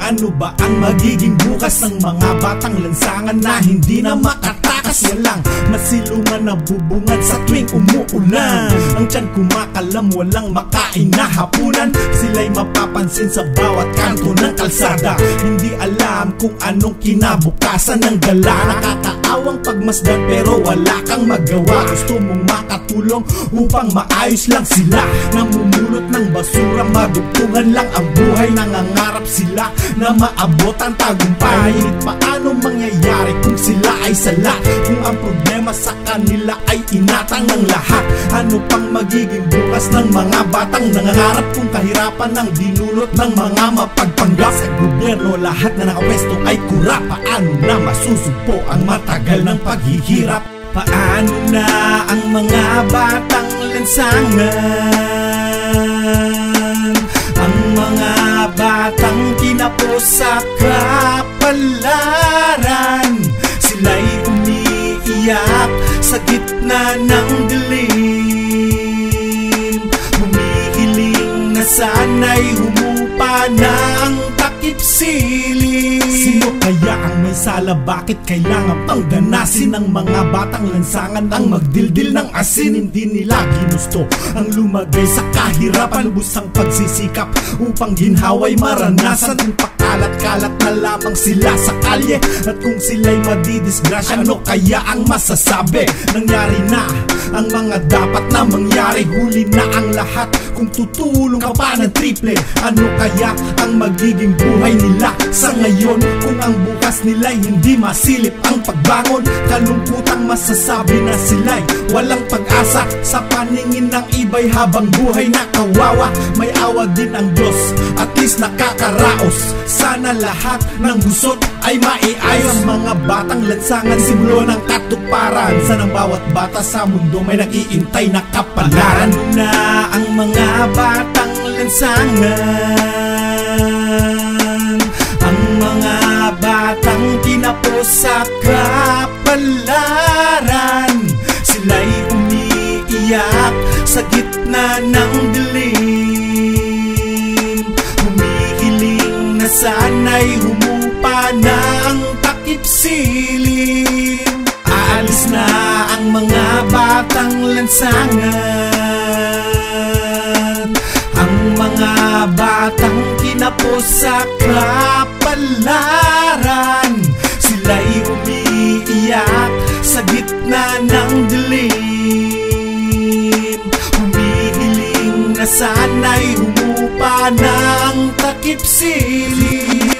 ano ba ang magiging bukas ng mga batang lansangan na hindi na makatakas. Walang masilungan na bubungad sa tuwing umuulan. Ang tiyan kumakalam, walang makain na hapunan. Sila'y mapapansin sa bawat kanto ng kalsada. Hindi alam kung anong kinabukasan ng gala. Nakakaawang pagmasdan pero wala kang magawa. Gusto mong makatulong upang maayos lang sila. Namumulot ng basura, madugtungan lang ang buhay. Nangangarap sila na maabot ang tagumpay. Ngunit paano mangyayari kung sila ay sala? Kung ang problema sa kanila ay inatang ng lahat. Ano pang magiging bukas ng mga batang nangangarap kung kahirapan ang dinulot ng mga mapagpanggap? Sa gobyerno lahat na nakapwesto ay kura. Paano na masusugpo ang matagal ng paghihirap? Paano na ang mga batang lansangan? Ang mga batang kinapos sa kapalaran. Sila'y umiiyak sa gitna ng dilim. Humihiling na sana'y humupa na ang takip silim. Sino kaya ang may sala? Bakit kailangan pang ganasin ng mga batang lansangan ang magdildil ng asin? Hindi nila ginusto ang lumagay sa kahirapan. Lubos ang pagsisikap upang ginhaway maranasan. Kung pakalat-kalat na lamang sila sa kalye, at kung sila'y madidisgrasya, ano kaya ang masasabi? Nangyari na ang mga dapat na mangyari. Huli na ang lahat kung tutulong ka pa ng triple. Ano kaya ang magiging buhay nila sa ngayon kung ang bukas nila'y hindi masilip ang pagbangon? Kalungkutang masasabi na sila'y walang pag-asa sa paningin ng iba'y habang buhay na kawawa. May awa din ang Diyos, at least nakakaraos. Sana lahat ng gusot ay maiayos. Mga batang lansangan, simbolo ng katuparan. Sa ng bawat bata sa mundo may nag-iintay na kapalaran. Paano na ang mga batang lansangan? Ang mga batang kinapos sa kapalaran. Sila'y umiiyak sa gitna ng dilim. Humihiling na sana'y humupa na ang takip silim. Aalis na ang mga batang lansangan. Ang mga batang kinapos sa kapalaran. Sila'y umiiyak sa gitna ng dilim. Humihiling na sana'y humupa na ang takip silim.